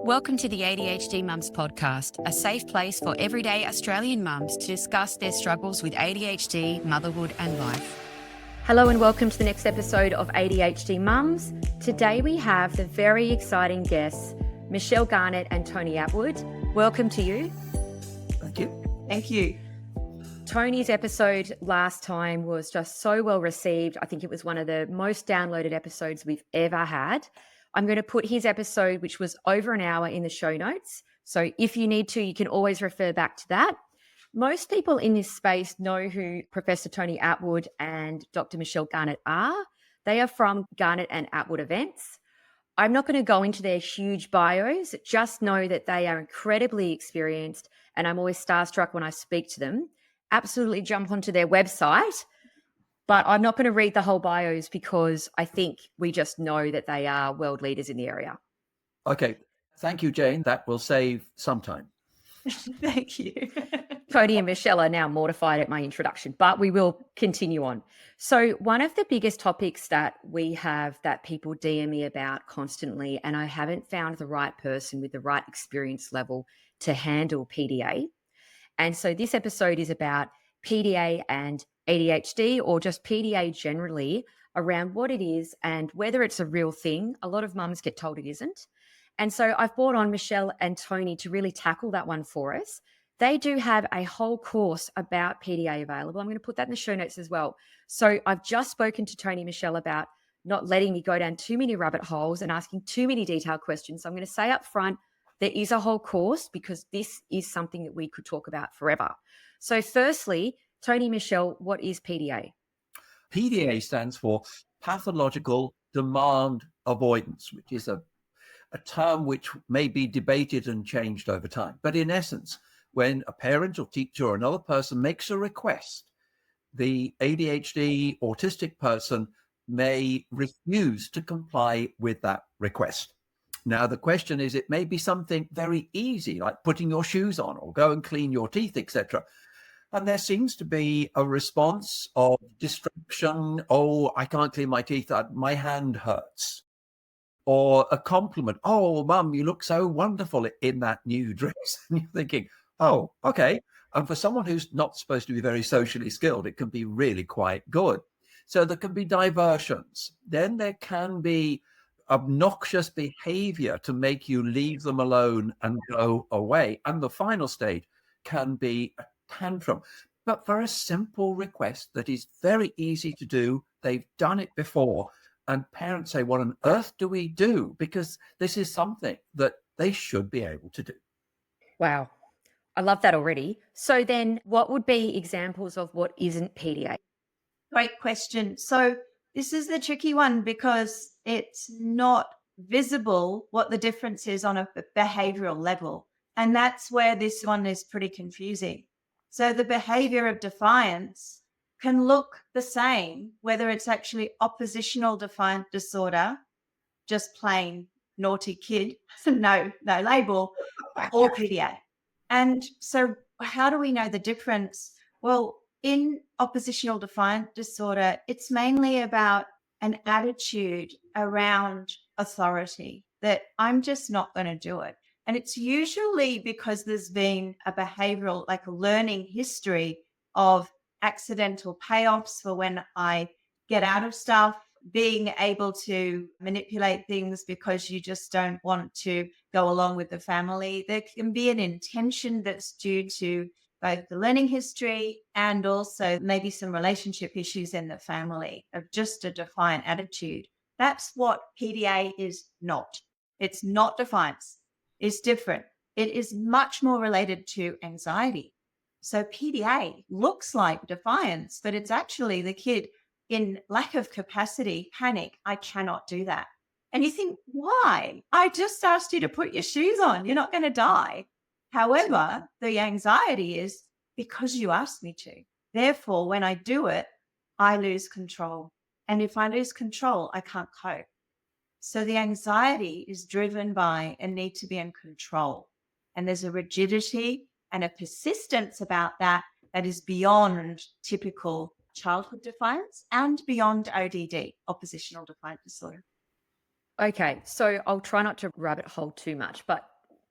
Welcome to the ADHD Mums podcast, a safe place for everyday Australian mums to discuss their struggles with ADHD, motherhood and life. Hello and welcome to the next episode of ADHD Mums. Today we have the very exciting guests, Michelle Garnett and Tony Attwood. Welcome to you. Thank you. Thank you. Tony's episode last time was just so well received. I think it was one of the most downloaded episodes we've ever had. I'm going to put his episode, which was over an hour, in the show notes. So if you need to, you can always refer back to that. Most people in this space know who Professor Tony Attwood and Dr. Michelle Garnett are. They are from Garnett and Attwood events. I'm not going to go into their huge bios, just know that they are incredibly experienced and I'm always starstruck when I speak to them. Absolutely jump onto their website. But I'm not going to read the whole bios because I think we just know that they are world leaders in the area. Okay. Thank you, Jane. That will save some time. Thank you. Tony and Michelle are now mortified at my introduction, but we will continue on. So one of the biggest topics that we have that people DM me about constantly, and I haven't found the right person with the right experience level to handle PDA. And so this episode is about PDA and ADHD, or just PDA generally, around what it is and whether it's a real thing. A lot of mums get told it isn't. And so I've brought on Michelle and Tony to really tackle that one for us. They do have a whole course about PDA available. I'm going to put that in the show notes as well. So I've just spoken to Tony and Michelle about not letting me go down too many rabbit holes and asking too many detailed questions. So I'm going to say up front, there is a whole course because this is something that we could talk about forever. So firstly, Tony, Michelle, what is PDA? PDA stands for Pathological Demand Avoidance, which is a term which may be debated and changed over time. But in essence, when a parent or teacher or another person makes a request, the ADHD autistic person may refuse to comply with that request. Now, the question is, it may be something very easy, like putting your shoes on or go and clean your teeth, etc. And there seems to be a response of distraction. Oh, I can't clean my teeth. My hand hurts. Or a compliment. Oh, Mum, you look so wonderful in that new dress. And you're thinking, oh, okay. And for someone who's not supposed to be very socially skilled, it can be really quite good. So there can be diversions. Then there can be obnoxious behavior to make you leave them alone and go away. And the final stage can be a tantrum. But for a simple request that is very easy to do, they've done it before. And parents say, what on earth do we do? Because this is something that they should be able to do. Wow. I love that already. So then what would be examples of what isn't PDA? Great question. So this is the tricky one because it's not visible what the difference is on a behavioral level. And that's where this one is pretty confusing. So the behavior of defiance can look the same, whether it's actually oppositional defiant disorder, just plain naughty kid, no label, or PDA. And so how do we know the difference? Well, in oppositional defiant disorder, it's mainly about an attitude around authority that I'm just not going to do it. And it's usually because there's been a behavioral, like a learning history of accidental payoffs for when I get out of stuff, being able to manipulate things because you just don't want to go along with the family. There can be an intention that's due to both the learning history and also maybe some relationship issues in the family of just a defiant attitude. That's what PDA is not. It's not defiance. It's different. It is much more related to anxiety. So PDA looks like defiance, but it's actually the kid in lack of capacity, panic. I cannot do that. And you think, why? I just asked you to put your shoes on. You're not going to die. However, the anxiety is because you asked me to. Therefore, when I do it, I lose control. And if I lose control, I can't cope. So the anxiety is driven by a need to be in control. And there's a rigidity and a persistence about that is beyond typical childhood defiance and beyond ODD, oppositional defiant disorder. Okay, so I'll try not to rabbit hole too much, but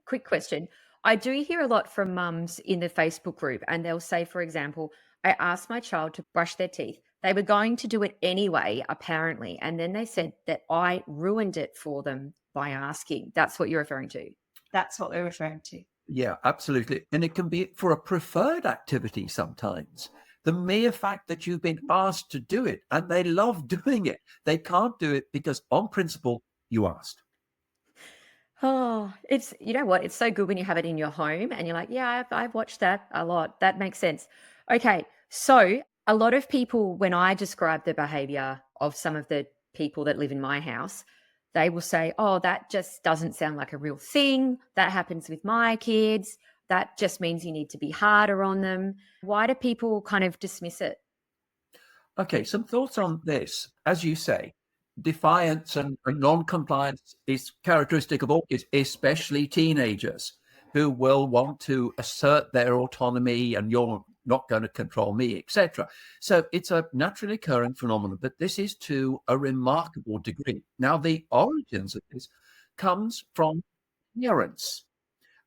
quick question. I do hear a lot from mums in the Facebook group, and they'll say, for example, I asked my child to brush their teeth. They were going to do it anyway, apparently. And then they said that I ruined it for them by asking. That's what you're referring to. That's what we're referring to. Yeah, absolutely. And it can be for a preferred activity sometimes. The mere fact that you've been asked to do it and they love doing it, they can't do it because on principle, you asked. Oh, it's, you know what? It's so good when you have it in your home and you're like, yeah, I've watched that a lot. That makes sense. Okay. So a lot of people, when I describe the behavior of some of the people that live in my house, they will say, oh, that just doesn't sound like a real thing. That happens with my kids. That just means you need to be harder on them. Why do people kind of dismiss it? Okay, some thoughts on this. As you say, defiance and non-compliance is characteristic of all kids, especially teenagers who will want to assert their autonomy and you're not going to control me, etc. So it's a naturally occurring phenomenon, but this is to a remarkable degree. Now, the origins of this comes from parents.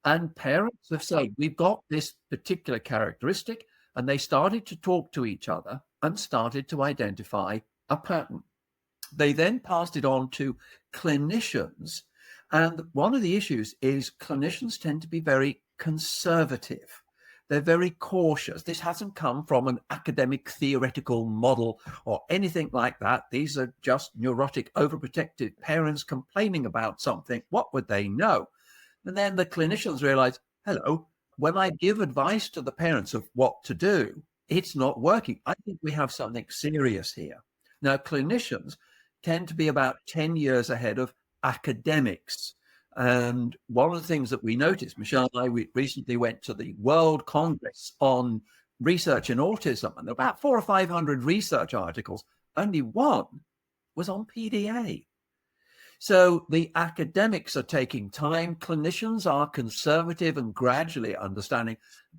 And parents have said, we've got this particular characteristic, and they started to talk to each other and started to identify a pattern. They then passed it on to clinicians. And one of the issues is clinicians tend to be very conservative. They're very cautious. This hasn't come from an academic theoretical model or anything like that. These are just neurotic, overprotective parents complaining about something. What would they know? And then the clinicians realize, hello, when I give advice to the parents of what to do, it's not working. I think we have something serious here. Now, clinicians tend to be about 10 years ahead of academics. And one of the things that we noticed, Michelle and I, we recently went to the World Congress on Research in Autism, and there were about 400 or 500 research articles. Only one was on PDA. So the academics are taking time. Clinicians are conservative and gradually understanding.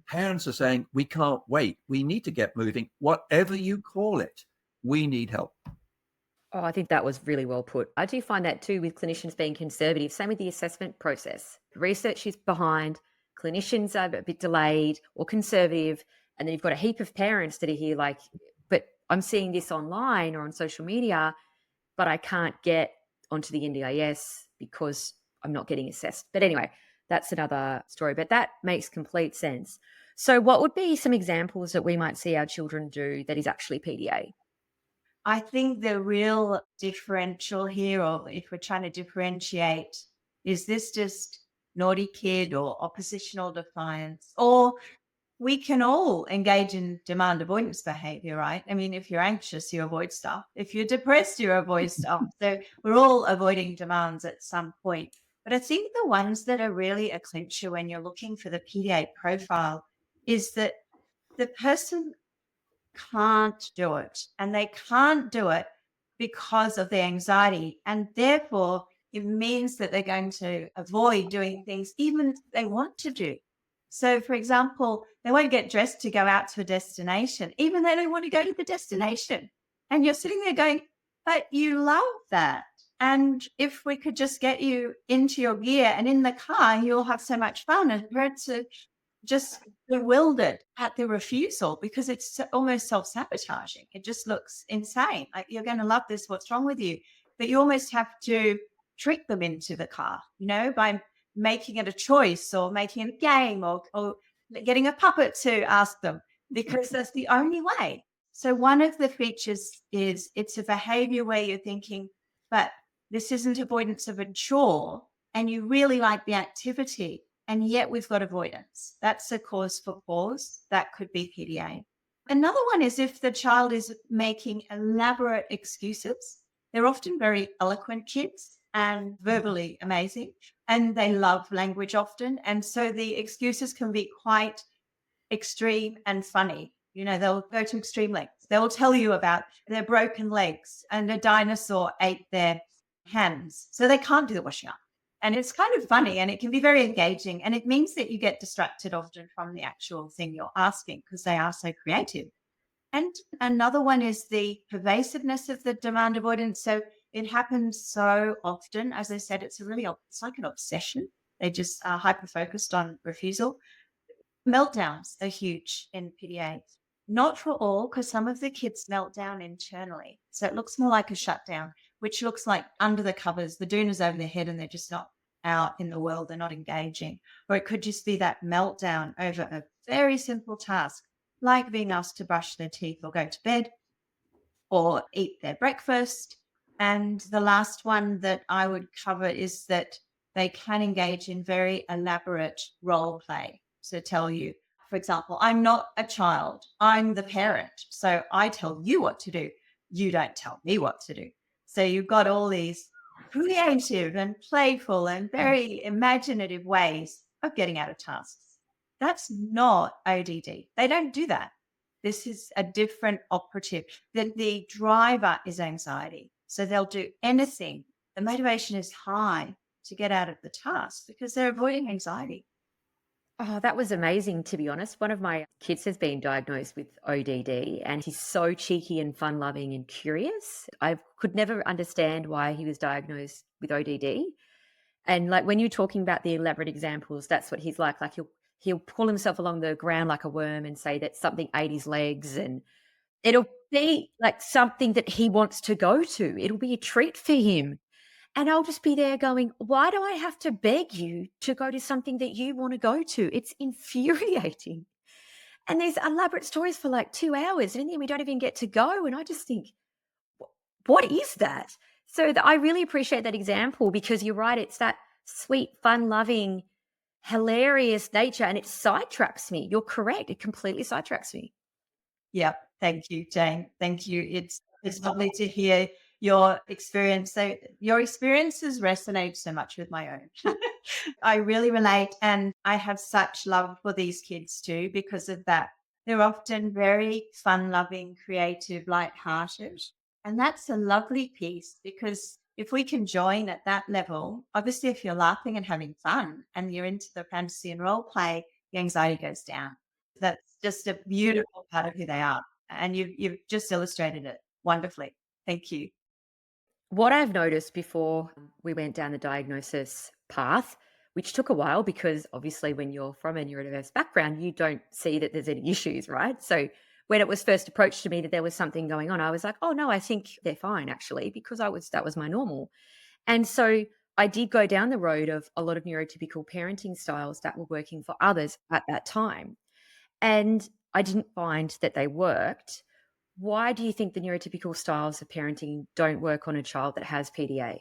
Parents are saying, we can't wait. We need to get moving. Whatever you call it, we need help. Oh, I think that was really well put. I do find that too with clinicians being conservative. Same with the assessment process. The research is behind, clinicians are a bit delayed or conservative. And then you've got a heap of parents that are here like, but I'm seeing this online or on social media, but I can't get onto the NDIS because I'm not getting assessed. But anyway, that's another story, but that makes complete sense. So what would be some examples that we might see our children do that is actually PDA? I think the real differential here, or if we're trying to differentiate, is this just naughty kid or oppositional defiance? Or we can all engage in demand avoidance behavior, right? I mean, if you're anxious, you avoid stuff. If you're depressed, you avoid stuff. So we're all avoiding demands at some point. But I think the ones that are really a clincher when you're looking for the PDA profile is that the person can't do it, and they can't do it because of their anxiety. And therefore, it means that they're going to avoid doing things even they want to do. So, for example, they won't get dressed to go out to a destination, even though they don't want to go to the destination. And you're sitting there going, but you love that. And if we could just get you into your gear and in the car, you'll have so much fun. And parents are just bewildered at the refusal because it's almost self-sabotaging. It just looks insane. Like, you're going to love this. What's wrong with you? But you almost have to trick them into the car, by making it a choice or making it a game or getting a puppet to ask them, because that's the only way. So one of the features is it's a behavior where you're thinking, but this isn't avoidance of a chore and you really like the activity, and yet we've got avoidance. That's a cause for pause. That could be PDA. Another one is if the child is making elaborate excuses. They're often very eloquent kids and verbally amazing, and they love language often. And so the excuses can be quite extreme and funny. They'll go to extreme lengths. They'll tell you about their broken legs and a dinosaur ate their hands, so they can't do the washing up. And it's kind of funny and it can be very engaging. And it means that you get distracted often from the actual thing you're asking because they are so creative. And another one is the pervasiveness of the demand avoidance. So it happens so often. As I said, it's like an obsession. They just are hyper-focused on refusal. Meltdowns are huge in PDA. Not for all, because some of the kids melt down internally. So it looks more like a shutdown, which looks like under the covers, the doona's over their head and they're just not out in the world, they're not engaging. Or it could just be that meltdown over a very simple task, like being asked to brush their teeth or go to bed or eat their breakfast. And the last one that I would cover is that they can engage in very elaborate role play. So tell you, for example, I'm not a child, I'm the parent. So I tell you what to do. You don't tell me what to do. So you've got all these creative and playful and very imaginative ways of getting out of tasks. That's not ODD. They don't do that. This is a different operative. The driver is anxiety. So they'll do anything. The motivation is high to get out of the task because they're avoiding anxiety. Oh, that was amazing, to be honest. One of my kids has been diagnosed with ODD and he's so cheeky and fun loving and curious. I could never understand why he was diagnosed with ODD. And like when you're talking about the elaborate examples, that's what he's like. Like he'll pull himself along the ground like a worm and say that something ate his legs, and it'll be like something that he wants to go to. It'll be a treat for him. And I'll just be there going, why do I have to beg you to go to something that you want to go to? It's infuriating. And there's elaborate stories for like 2 hours, and then we don't even get to go. And I just think, what is that? So I really appreciate that example, because you're right. It's that sweet, fun loving, hilarious nature, and it sidetracks me. You're correct. It completely sidetracks me. Yeah. Thank you, Jane. Thank you. It's lovely to hear your experience. So your experiences resonate so much with my own. I really relate, and I have such love for these kids too because of that. They're often very fun-loving, creative, light-hearted, and that's a lovely piece because if we can join at that level, obviously if you're laughing and having fun and you're into the fantasy and role play, the anxiety goes down. That's just a beautiful part of who they are. And you've just illustrated it wonderfully. Thank you. What I've noticed before we went down the diagnosis path, which took a while because obviously when you're from a neurodiverse background, you don't see that there's any issues, right? So when it was first approached to me that there was something going on, I was like, oh no, I think they're fine actually, because that was my normal. And so I did go down the road of a lot of neurotypical parenting styles that were working for others at that time. And I didn't find that they worked. Why do you think the neurotypical styles of parenting don't work on a child that has PDA?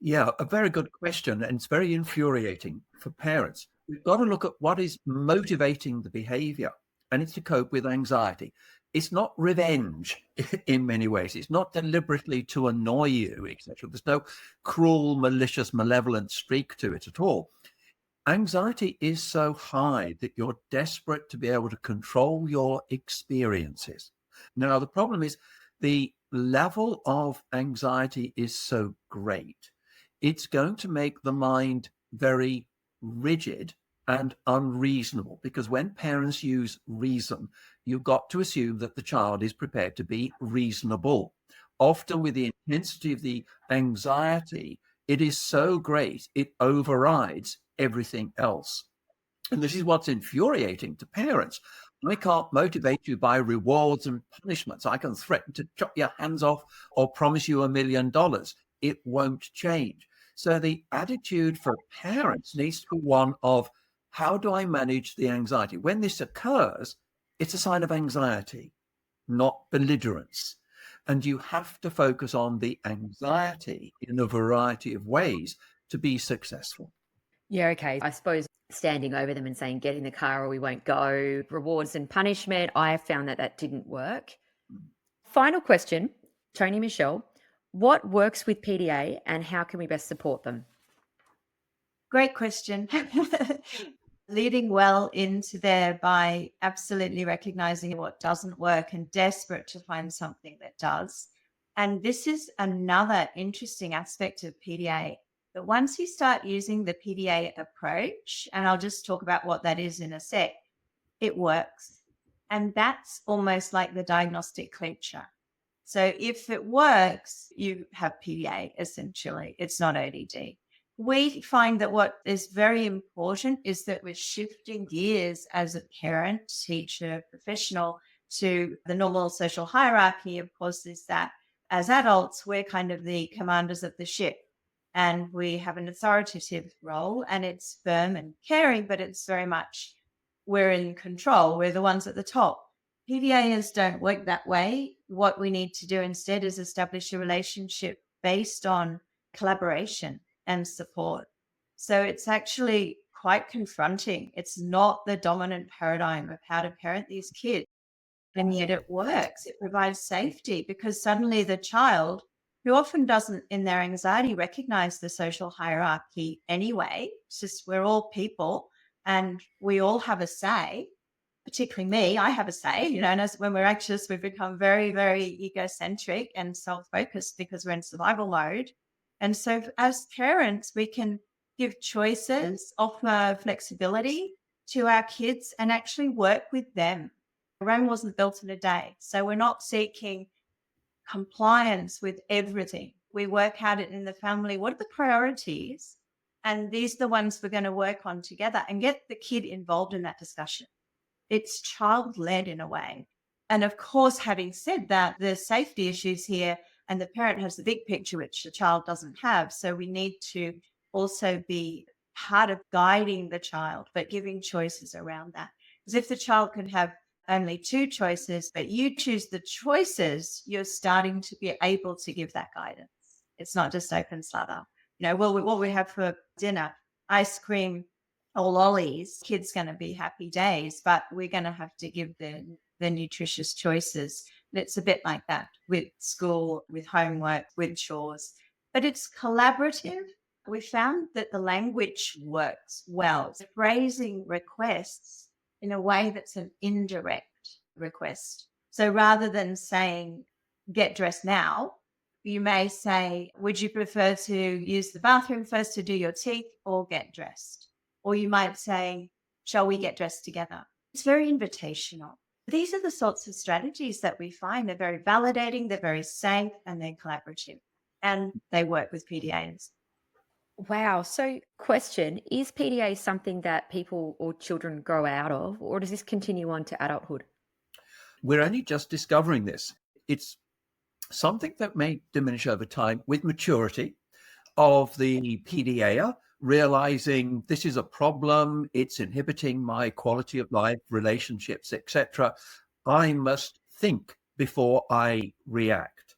Yeah, a very good question. And it's very infuriating for parents. We've got to look at what is motivating the behavior, and it's to cope with anxiety. It's not revenge in many ways. It's not deliberately to annoy you, etc. There's no cruel, malicious, malevolent streak to it at all. Anxiety is so high that you're desperate to be able to control your experiences. Now, the problem is the level of anxiety is so great, it's going to make the mind very rigid and unreasonable, because when parents use reason, you've got to assume that the child is prepared to be reasonable. Often with the intensity of the anxiety, it is so great, it overrides everything else. And this is what's infuriating to parents. I can't motivate you by rewards and punishments. I can threaten to chop your hands off or promise you $1 million. It won't change. So the attitude for parents needs to be one of, how do I manage the anxiety? When this occurs, it's a sign of anxiety, not belligerence. And you have to focus on the anxiety in a variety of ways to be successful. Yeah, okay. I suppose standing over them and saying, get in the car or we won't go, rewards and punishment, I have found that that didn't work. Final question, Tony Michelle, what works with PDA and how can we best support them? Great question. Leading well into there by absolutely recognizing what doesn't work and desperate to find something that does. And this is another interesting aspect of PDA, that once you start using the PDA approach, and I'll just talk about what that is in a sec, it works. And that's almost like the diagnostic clincher. So if it works, you have PDA essentially. It's not ODD. We find that what is very important is that we're shifting gears as a parent, teacher, professional to the normal social hierarchy. Of course, is that as adults, we're kind of the commanders of the ship and we have an authoritative role, and it's firm and caring, but it's very much we're in control. We're the ones at the top. PDAs don't work that way. What we need to do instead is establish a relationship based on collaboration and support. So it's actually quite confronting. It's not the dominant paradigm of how to parent these kids. And yet it works. It provides safety because suddenly the child, who often doesn't in their anxiety recognize the social hierarchy anyway, it's just we're all people and we all have a say, particularly me, I have a say, and as when we're anxious, we become very, very egocentric and self-focused because we're in survival mode. And so as parents, we can give choices, offer flexibility to our kids and actually work with them. Rome wasn't built in a day. So we're not seeking compliance with everything. We work out it in the family. What are the priorities? And these are the ones we're going to work on together and get the kid involved in that discussion. It's child-led in a way. And of course, having said that, there's safety issues here and the parent has the big picture, which the child doesn't have. So we need to also be part of guiding the child, but giving choices around that. Because if the child can have only two choices, but you choose the choices, you're starting to be able to give that guidance. It's not just open slather. What we have for dinner, ice cream or lollies, kids going to be happy days, but we're going to have to give the nutritious choices. And it's a bit like that with school, with homework, with chores, but it's collaborative. We found that the language works well. It's phrasing requests in a way that's an indirect request. So rather than saying, get dressed now, you may say, would you prefer to use the bathroom first to do your teeth or get dressed? Or you might say, shall we get dressed together? It's very invitational. These are the sorts of strategies that we find. They're very validating, they're very safe, and they're collaborative. And they work with PDAs. Wow. So, question, is PDA something that people or children grow out of, or does this continue on to adulthood? We're only just discovering this. It's something that may diminish over time with maturity of the PDA, realizing this is a problem, it's inhibiting my quality of life, relationships, etc. I must think before I react.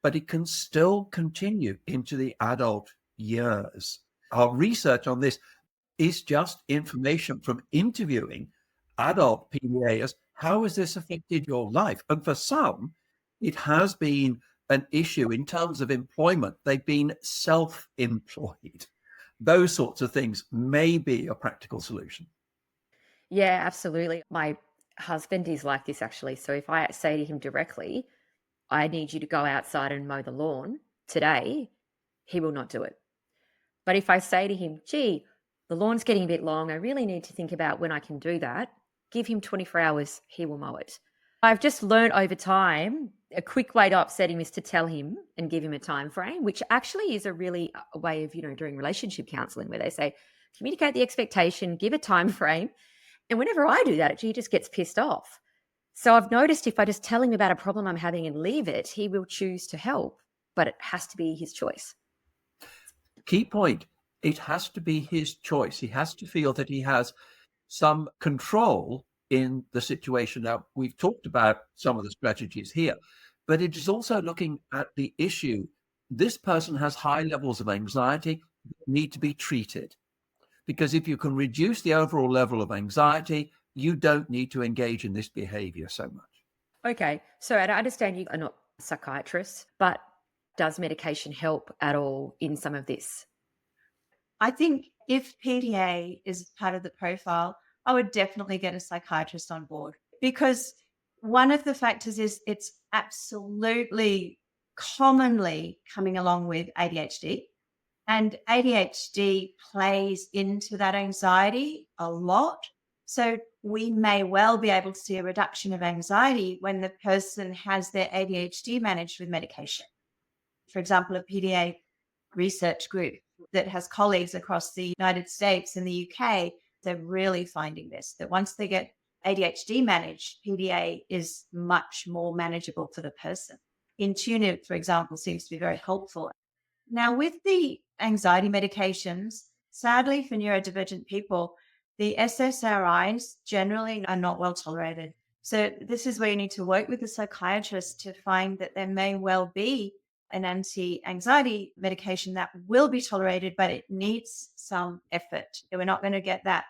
But it can still continue into the adult years. Our research on this is just information from interviewing adult PDAs. How has this affected your life? And for some, it has been an issue in terms of employment. They've been self-employed. Those sorts of things may be a practical solution. Yeah, absolutely. My husband is like this actually. So if I say to him directly, I need you to go outside and mow the lawn today, he will not do it. But if I say to him, gee, the lawn's getting a bit long, I really need to think about when I can do that, give him 24 hours, he will mow it. I've just learned over time, a quick way to upset him is to tell him and give him a time frame, which actually is a really a way of, doing relationship counseling where they say, communicate the expectation, give a time frame. And whenever I do that, he just gets pissed off. So I've noticed if I just tell him about a problem I'm having and leave it, he will choose to help, but it has to be his choice. Key point, it has to be his choice. He has to feel that he has some control in the situation. Now, we've talked about some of the strategies here, but it is also looking at the issue. This person has high levels of anxiety that need to be treated. Because if you can reduce the overall level of anxiety, you don't need to engage in this behavior so much. Okay. So I understand you are not a psychiatrist, but does medication help at all in some of this? I think if PDA is part of the profile, I would definitely get a psychiatrist on board, because one of the factors is it's absolutely commonly coming along with ADHD. And ADHD plays into that anxiety a lot. So we may well be able to see a reduction of anxiety when the person has their ADHD managed with medication. For example, a PDA research group that has colleagues across the United States and the UK, they're really finding this, that once they get ADHD managed, PDA is much more manageable for the person. Intuitive, for example, seems to be very helpful. Now, with the anxiety medications, sadly for neurodivergent people, the SSRIs generally are not well tolerated. So this is where you need to work with a psychiatrist to find that there may well be an anti-anxiety medication that will be tolerated, but it needs some effort. We're not going to get that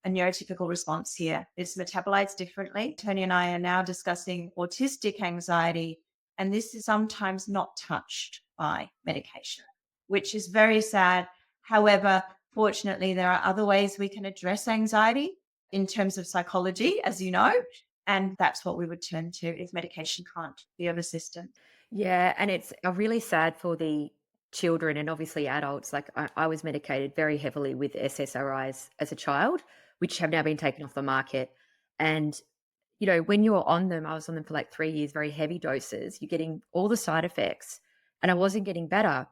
a neurotypical response here. It's metabolized differently. Tony and I are now discussing autistic anxiety, and this is sometimes not touched by medication, which is very sad. However, fortunately, there are other ways we can address anxiety in terms of psychology, as you know, and that's what we would turn to if medication can't be of assistance. Yeah, and it's really sad for the children and obviously adults. Like I was medicated very heavily with SSRIs as a child, which have now been taken off the market. And, when you're on them, I was on them for like 3 years, very heavy doses, you're getting all the side effects and I wasn't getting better.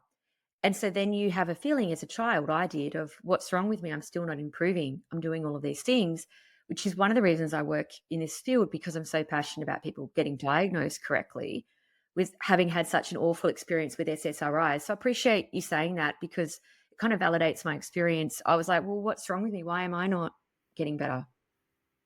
And so then you have a feeling as a child, I did, of what's wrong with me? I'm still not improving. I'm doing all of these things, which is one of the reasons I work in this field, because I'm so passionate about people getting diagnosed correctly with having had such an awful experience with SSRIs. So I appreciate you saying that, because it kind of validates my experience. I was like, well, what's wrong with me? Why am I not getting better?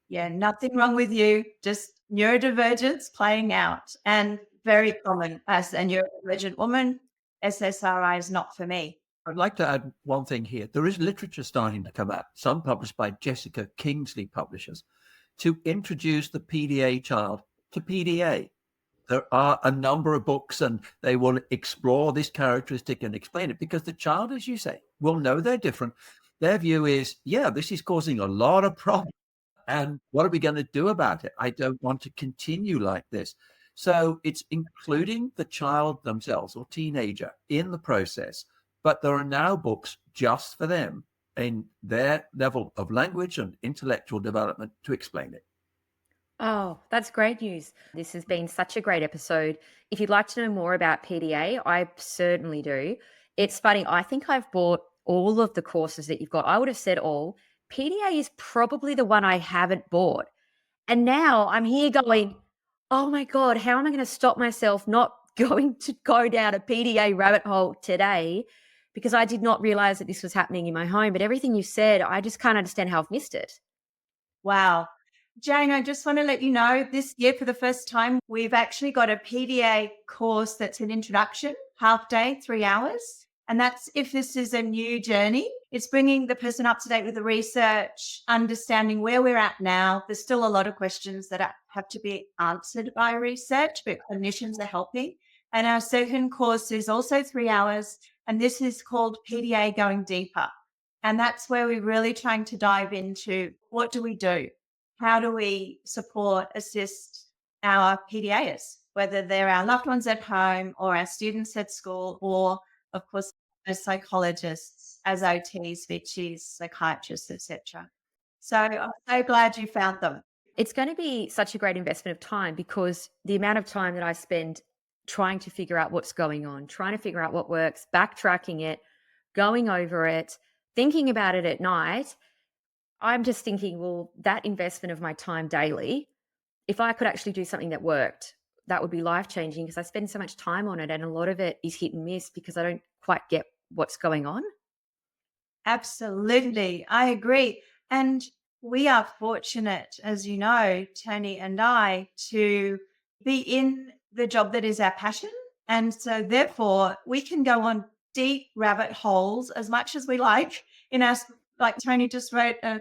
Yeah, nothing wrong with you, just neurodivergence playing out, and very common as a neurodivergent woman. SSRI is not for me. I'd like to add one thing here. There is literature starting to come out, some published by Jessica Kingsley Publishers, to introduce the PDA child to PDA. There are a number of books and they will explore this characteristic and explain it, because the child, as you say, will know they're different. Their view is, yeah, this is causing a lot of problems. And what are we going to do about it? I don't want to continue like this. So it's including the child themselves or teenager in the process. But there are now books just for them in their level of language and intellectual development to explain it. Oh, that's great news. This has been such a great episode. If you'd like to know more about PDA, I certainly do. It's funny, I think I've bought all of the courses that you've got. I would have said all. PDA is probably the one I haven't bought. And now I'm here going, oh my God, how am I going to stop myself not going to go down a PDA rabbit hole today? Because I did not realize that this was happening in my home. But everything you said, I just can't understand how I've missed it. Wow. Jane, I just want to let you know this year for the first time, we've actually got a PDA course that's an introduction, half day, 3 hours. And that's if this is a new journey. It's bringing the person up to date with the research, understanding where we're at now. There's still a lot of questions that have to be answered by research, but clinicians are helping. And our second course is also 3 hours, and this is called PDA Going Deeper. And that's where we're really trying to dive into what do we do? How do we support, assist our PDAs, whether they're our loved ones at home or our students at school, or of course, as psychologists, as OTs, speechies, psychiatrists, etc. So I'm so glad you found them. It's going to be such a great investment of time, because the amount of time that I spend trying to figure out what's going on, trying to figure out what works, backtracking it, going over it, thinking about it at night, I'm just thinking, well, that investment of my time daily, if I could actually do something that worked, that would be life-changing, because I spend so much time on it and a lot of it is hit and miss because I don't quite get what's going on. Absolutely. I agree. And we are fortunate, as you know, Tony and I, to be in the job that is our passion. And so therefore we can go on deep rabbit holes as much as we like in our, like Tony just wrote a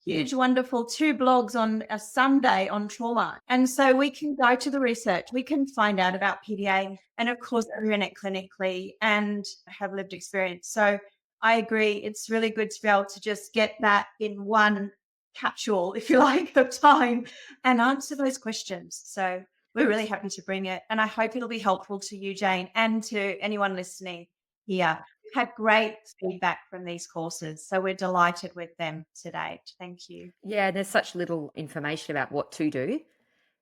huge, wonderful 2 blogs on a Sunday on trauma. And so we can go to the research, we can find out about PDA, and of course, we're in it clinically and have lived experience. So I agree. It's really good to be able to just get that in one capsule, if you like, of time and answer those questions. So we're really happy to bring it. And I hope it'll be helpful to you, Jane, and to anyone listening here. We've had great feedback from these courses, so we're delighted with them to date. Thank you. Yeah, there's such little information about what to do.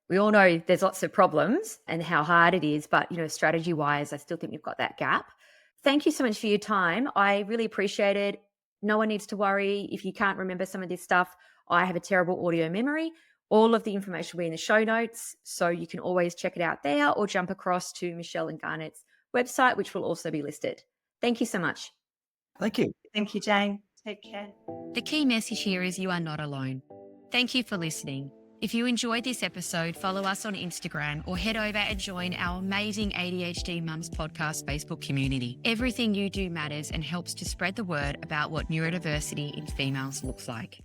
We all know there's lots of problems and how hard it is, but strategy-wise, I still think we've got that gap. Thank you so much for your time. I really appreciate it. No one needs to worry if you can't remember some of this stuff. I have a terrible audio memory. All of the information will be in the show notes, so you can always check it out there or jump across to Michelle and Garnett's website, which will also be listed. Thank you so much. Thank you. Thank you, Jane. Take care. The key message here is you are not alone. Thank you for listening. If you enjoyed this episode, follow us on Instagram or head over and join our amazing ADHD Mums Podcast Facebook community. Everything you do matters and helps to spread the word about what neurodiversity in females looks like.